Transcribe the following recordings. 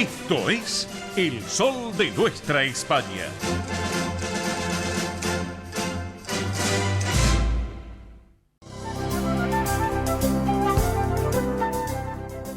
Esto es El Sol de Nuestra España.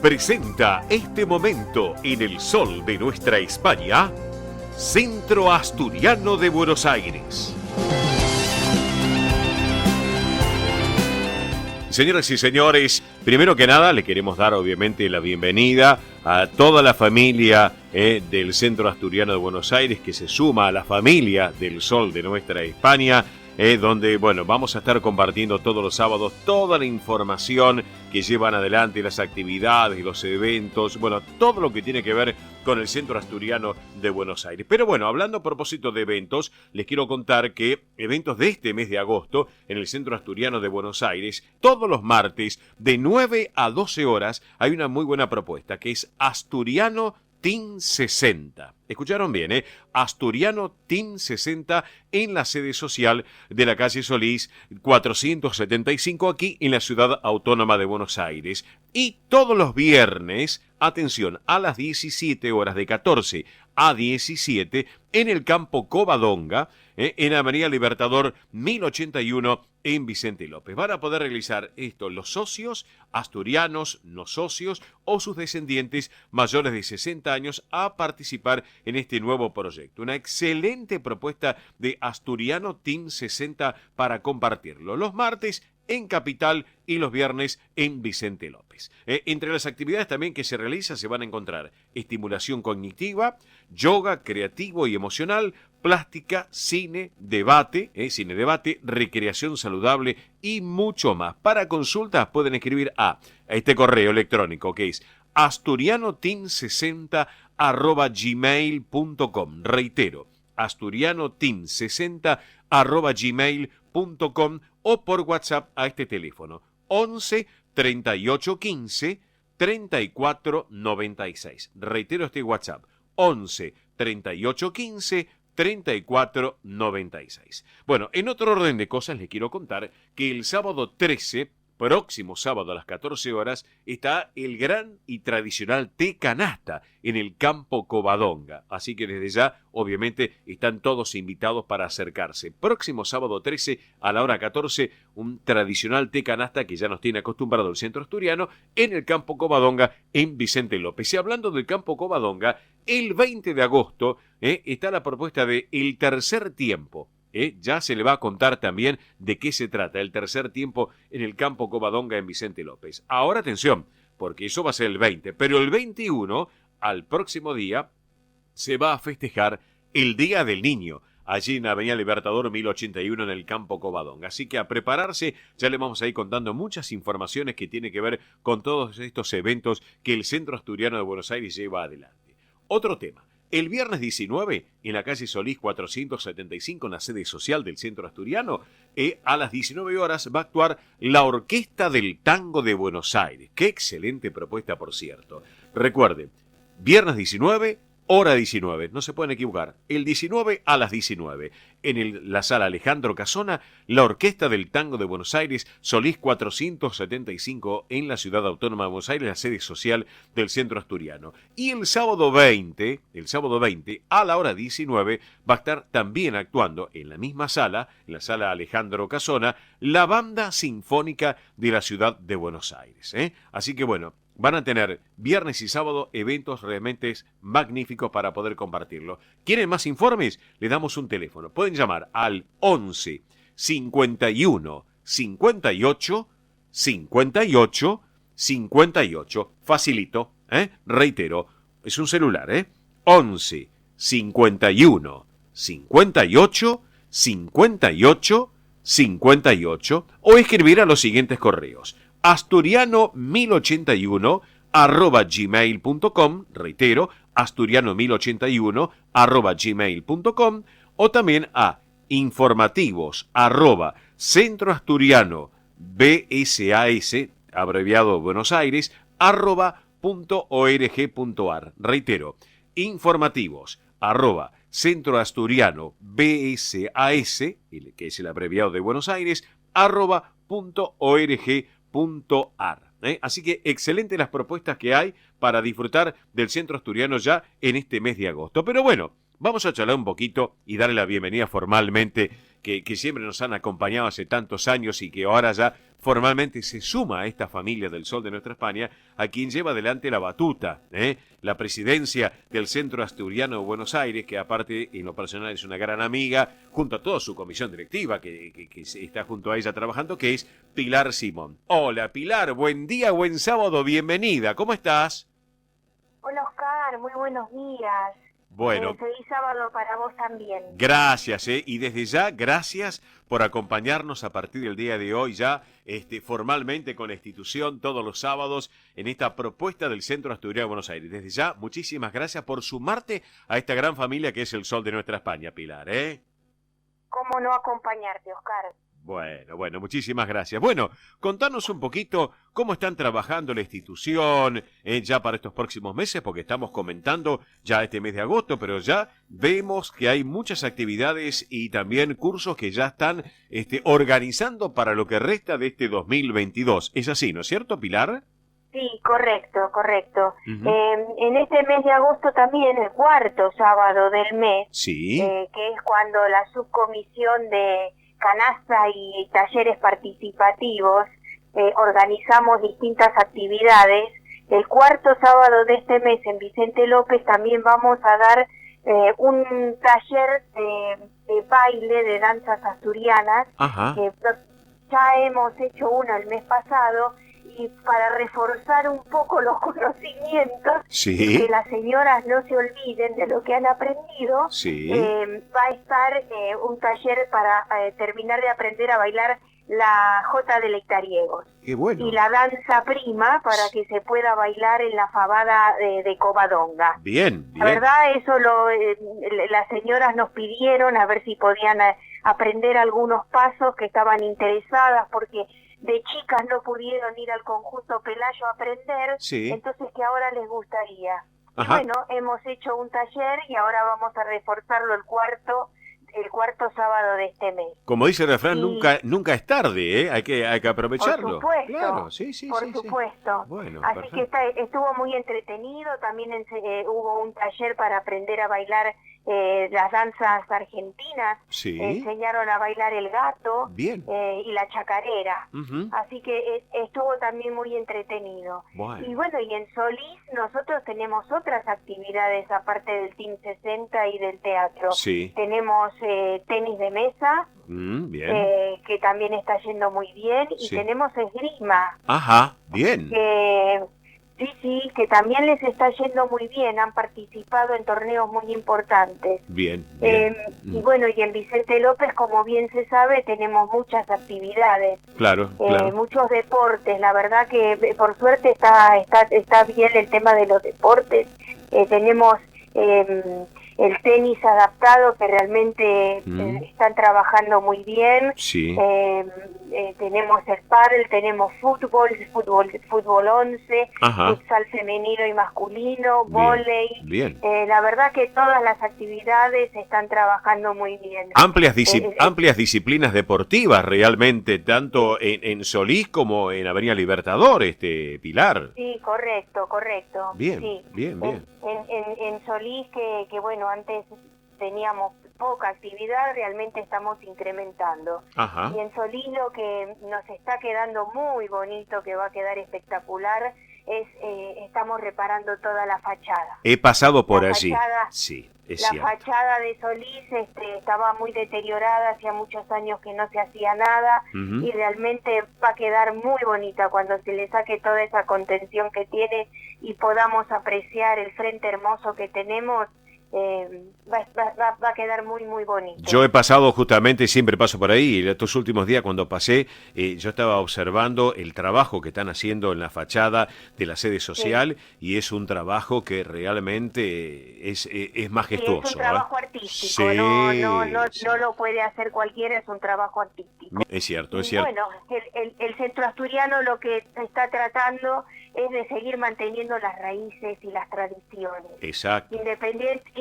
Presenta este momento en El Sol de Nuestra España, Centro Asturiano de Buenos Aires. Señoras y señores, primero que nada le queremos dar obviamente la bienvenida a toda la familia del Centro Asturiano de Buenos Aires que se suma a la familia del Sol de Nuestra España, donde vamos a estar compartiendo todos los sábados toda la información que llevan adelante, las actividades y los eventos, todo lo que tiene que ver con el Centro Asturiano de Buenos Aires. Pero hablando a propósito de eventos, les quiero contar que eventos de este mes de agosto en el Centro Asturiano de Buenos Aires, todos los martes de 9 a 12 horas hay una muy buena propuesta que es Asturiano Team 60. Escucharon bien, Asturiano Team 60 en la sede social de la calle Solís 475 aquí en la ciudad autónoma de Buenos Aires. Y todos los viernes, atención, a las 17 horas de 14 a 17 en el campo Covadonga, en Avenida Libertador 1081 en Vicente López. Van a poder realizar esto los socios, asturianos, no socios o sus descendientes mayores de 60 años a participar en este nuevo proyecto. Una excelente propuesta de Asturiano Team 60 para compartirlo. Los martes en Capital y los viernes en Vicente López. Entre las actividades también que se realizan se van a encontrar estimulación cognitiva, yoga creativo y emocional, plástica, cine, debate, recreación saludable y mucho más. Para consultas pueden escribir a este correo electrónico que es asturianoteam60@gmail.com. Reitero, asturianoteam60@gmail.com o por WhatsApp a este teléfono 11 38 15 34 96. Reitero este WhatsApp 11 38 15 34 96. En otro orden de cosas les quiero contar que el sábado 13, próximo sábado a las 14 horas, está el gran y tradicional té canasta en el campo Covadonga. Así que desde ya, obviamente, están todos invitados para acercarse. Próximo sábado 13 a la hora 14, un tradicional té canasta que ya nos tiene acostumbrado el Centro Asturiano en el campo Covadonga en Vicente López. Y hablando del campo Covadonga, el 20 de agosto está la propuesta de El Tercer Tiempo. Ya se le va a contar también de qué se trata el tercer tiempo en el campo Covadonga en Vicente López. Ahora atención, porque eso va a ser el 20, pero el 21, al próximo día, se va a festejar el Día del Niño, allí en Avenida Libertador 1081 en el campo Covadonga. Así que a prepararse, ya le vamos a ir contando muchas informaciones que tienen que ver con todos estos eventos que el Centro Asturiano de Buenos Aires lleva adelante. Otro tema. El viernes 19, en la calle Solís 475, en la sede social del Centro Asturiano, a las 19 horas va a actuar la Orquesta del Tango de Buenos Aires. Qué excelente propuesta, por cierto. Recuerden, viernes 19, hora 19, no se pueden equivocar. El 19 a las 19, en la sala Alejandro Casona, la Orquesta del Tango de Buenos Aires, Solís 475, en la ciudad autónoma de Buenos Aires, la sede social del Centro Asturiano. Y el sábado 20, a la hora 19, va a estar también actuando en la misma sala, en la sala Alejandro Casona, la Banda Sinfónica de la ciudad de Buenos Aires. Así que van a tener viernes y sábado eventos realmente magníficos para poder compartirlo. ¿Quieren más informes? Le damos un teléfono. Pueden llamar al 11 51 58 58 58. Facilito, reitero, es un celular, 11 51 58 58 58 o escribir a los siguientes correos: asturiano1081@gmail.com, reitero, asturiano1081@gmail.com, o también a informativos@centroasturiano.bsas, abreviado Buenos Aires, @.org.ar. Reitero, informativos@centroasturiano.bsas, que es el abreviado de Buenos Aires, @.org.ar. Así que excelentes las propuestas que hay para disfrutar del centro asturiano ya en este mes de agosto. Pero bueno, vamos a charlar un poquito y darle la bienvenida formalmente, que siempre nos han acompañado hace tantos años y que ahora ya formalmente se suma a esta familia del Sol de Nuestra España, a quien lleva adelante la batuta, la presidencia del Centro Asturiano de Buenos Aires, que aparte en lo personal es una gran amiga, junto a toda su comisión directiva que está junto a ella trabajando, que es Pilar Simón. Hola Pilar, buen día, buen sábado, bienvenida, ¿cómo estás? Hola Oscar, muy buenos días. Bueno, Feliz sábado para vos también. gracias, y desde ya, gracias por acompañarnos a partir del día de hoy ya formalmente con la institución todos los sábados en esta propuesta del Centro Asturiano de Buenos Aires. Desde ya, muchísimas gracias por sumarte a esta gran familia que es el Sol de Nuestra España, Pilar, ¿Cómo no acompañarte, Oscar? Bueno, muchísimas gracias. Bueno, contanos un poquito cómo están trabajando la institución ya para estos próximos meses, porque estamos comentando ya este mes de agosto, pero ya vemos que hay muchas actividades y también cursos que ya están organizando para lo que resta de este 2022. ¿Es así, no es cierto, Pilar? Sí, correcto. En este mes de agosto también, el cuarto sábado del mes, sí, que es cuando la subcomisión de canasta y talleres participativos organizamos distintas actividades. El cuarto sábado de este mes en Vicente López también vamos a dar un taller de baile de danzas asturianas. Ajá. Ya hemos hecho uno el mes pasado y para reforzar un poco los conocimientos, sí, y que las señoras no se olviden de lo que han aprendido, sí, va a estar un taller para terminar de aprender a bailar la jota de Lectariegos. Qué bueno. Y la danza prima para que se pueda bailar en la fabada de Covadonga. Bien. La verdad, eso las señoras nos pidieron a ver si podían aprender algunos pasos, que estaban interesadas porque de chicas no pudieron ir al conjunto Pelayo a aprender, sí, entonces que ahora les gustaría. Ajá. Y bueno, hemos hecho un taller y ahora vamos a reforzarlo el cuarto sábado de este mes. Como dice el refrán, nunca es tarde, hay que aprovecharlo. Por supuesto, claro, sí, por supuesto. Bueno, así perfecto. que estuvo muy entretenido. También hubo un taller para aprender a bailar las danzas argentinas. Sí. Enseñaron a bailar el gato. Bien. Y la chacarera. Uh-huh. Así que estuvo también muy entretenido. Bueno. Y bueno, y en Solís nosotros tenemos otras actividades aparte del Team 60 y del teatro. Sí. Tenemos tenis de mesa, bien. que también está yendo muy bien, y sí. tenemos esgrima. Ajá, bien. Sí, que también les está yendo muy bien, han participado en torneos muy importantes. Bien. Y bueno, y en Vicente López, como bien se sabe, tenemos muchas actividades. Claro. Muchos deportes, la verdad que por suerte está bien el tema de los deportes. Tenemos el tenis adaptado, que realmente están trabajando muy bien. Sí. Tenemos el pádel, tenemos fútbol 11, Ajá. futsal femenino y masculino, vóley. Bien. La verdad que todas las actividades están trabajando muy bien. Amplias disciplinas deportivas realmente, tanto en Solís como en Avenida Libertador, Pilar. Sí, correcto. Bien, sí. bien. En Solís, que bueno, antes teníamos poca actividad, realmente estamos incrementando. Ajá. Y en Solís lo que nos está quedando muy bonito, que va a quedar espectacular, es estamos reparando toda la fachada. He pasado por allí. Sí, es la cierto. fachada de Solís estaba muy deteriorada, hacía muchos años que no se hacía nada, Uh-huh. y realmente va a quedar muy bonita cuando se le saque toda esa contención que tiene y podamos apreciar el frente hermoso que tenemos. Va a quedar muy bonito. Yo he pasado justamente, siempre paso por ahí, y estos últimos días cuando pasé, yo estaba observando el trabajo que están haciendo en la fachada de la sede social, y es un trabajo que realmente es majestuoso. Sí, es un trabajo artístico, Sí, no lo puede hacer cualquiera, es un trabajo artístico. Es cierto. Bueno, el centro asturiano lo que está tratando es de seguir manteniendo las raíces y las tradiciones. Exacto.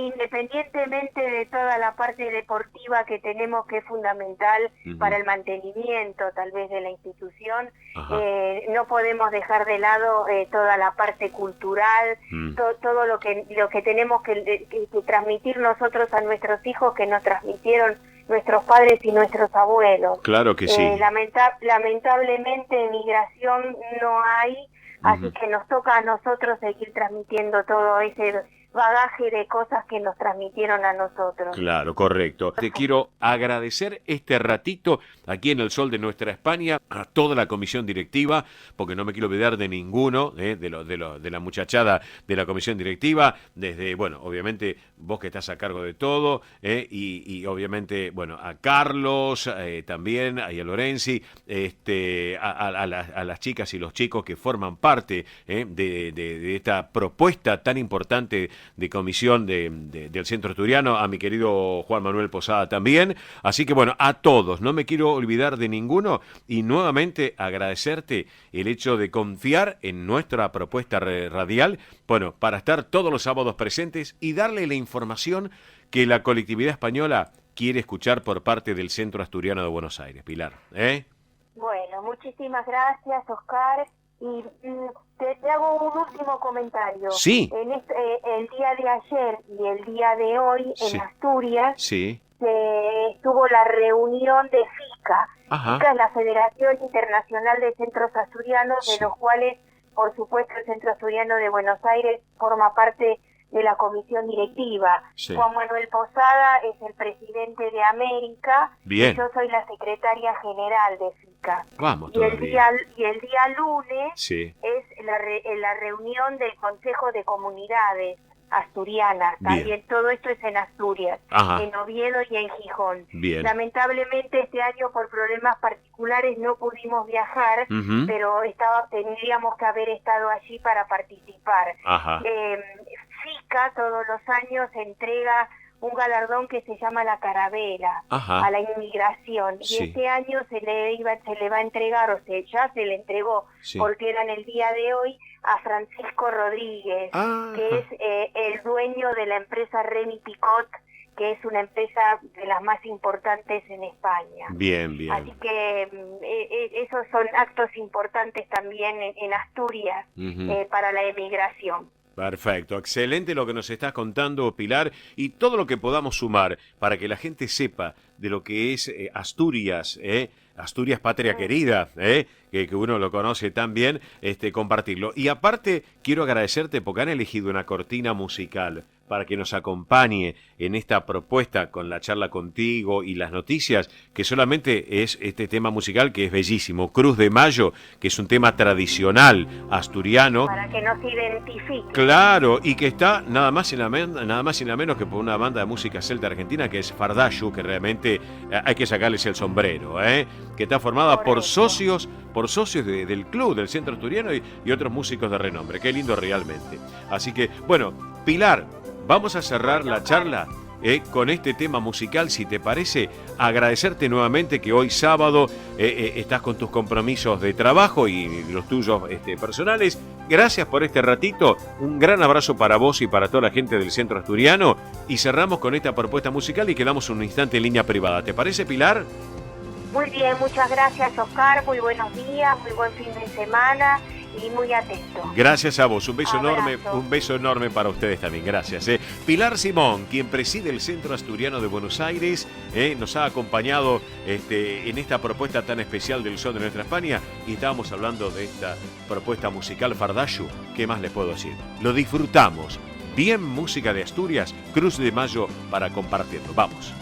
independientemente de toda la parte deportiva que tenemos, que es fundamental para el mantenimiento tal vez de la institución, no podemos dejar de lado toda la parte cultural, todo lo que tenemos que transmitir nosotros a nuestros hijos, que nos transmitieron nuestros padres y nuestros abuelos. Claro que sí. Lamentablemente migración no hay, así que nos toca a nosotros seguir transmitiendo todo ese bagaje de cosas que nos transmitieron a nosotros. Claro, correcto. Te quiero agradecer este ratito aquí en el sol de nuestra España, a toda la comisión directiva, porque no me quiero olvidar de ninguno, de la muchachada de la comisión directiva, desde, bueno, obviamente vos que estás a cargo de todo, y obviamente, bueno, a Carlos, también, a Lorenzi, a las chicas y los chicos que forman parte de esta propuesta tan importante de comisión del Centro Asturiano, a mi querido Juan Manuel Posada también. Así que bueno, a todos, no me quiero olvidar de ninguno, y nuevamente agradecerte el hecho de confiar en nuestra propuesta radial, bueno, para estar todos los sábados presentes y darle la información que la colectividad española quiere escuchar por parte del Centro Asturiano de Buenos Aires. Pilar, Bueno, muchísimas gracias, Oscar. Y te hago un último comentario. Sí. El día de ayer y el día de hoy en Asturias estuvo la reunión de FICA. FICA es la Federación Internacional de Centros Asturianos, de los cuales, por supuesto, el Centro Asturiano de Buenos Aires forma parte de la comisión directiva. Juan Manuel Posada es el presidente de América. Bien. Y yo soy la secretaria general de FICA. Vamos, y el día lunes es la reunión del Consejo de Comunidades Asturianas. También todo esto es en Asturias, en Oviedo y en Gijón. Bien. Lamentablemente este año por problemas particulares no pudimos viajar, pero tendríamos que haber estado allí para participar. FICA todos los años entrega un galardón que se llama la Carabela a la inmigración, y este año se le va a entregar, ya se le entregó, porque era en el día de hoy, a Francisco Rodríguez, que es el dueño de la empresa Remy Picot, que es una empresa de las más importantes en España. Bien, bien. Así que esos son actos importantes también en Asturias para la emigración. Perfecto, excelente lo que nos estás contando, Pilar, y todo lo que podamos sumar para que la gente sepa de lo que es Asturias, Asturias patria querida, que uno lo conoce tan bien, compartirlo. Y aparte, quiero agradecerte porque han elegido una cortina musical para que nos acompañe en esta propuesta con la charla contigo y las noticias, que solamente es este tema musical que es bellísimo, Cruz de Mayo, que es un tema tradicional asturiano. Para que nos identifique. Claro, y que está nada más y nada menos que por una banda de música celta argentina que es Fardashu, que realmente hay que sacarles el sombrero, que está formada por socios del club, del Centro Asturiano y otros músicos de renombre. Qué lindo realmente. Así que, bueno, Pilar, vamos a cerrar la charla con este tema musical, si te parece. Agradecerte nuevamente que hoy sábado estás con tus compromisos de trabajo y los tuyos personales. Gracias por este ratito. Un gran abrazo para vos y para toda la gente del Centro Asturiano. Y cerramos con esta propuesta musical y quedamos un instante en línea privada. ¿Te parece, Pilar? Muy bien, muchas gracias, Oscar. Muy buenos días, muy buen fin de semana. Y muy atento. Gracias a vos, un beso enorme para ustedes también, gracias. Pilar Simón, quien preside el Centro Asturiano de Buenos Aires, nos ha acompañado en esta propuesta tan especial del Sol de Nuestra España, y estábamos hablando de esta propuesta musical Fardashu. ¿Qué más les puedo decir? Lo disfrutamos. Bien música de Asturias, Cruz de Mayo para compartirlo. Vamos.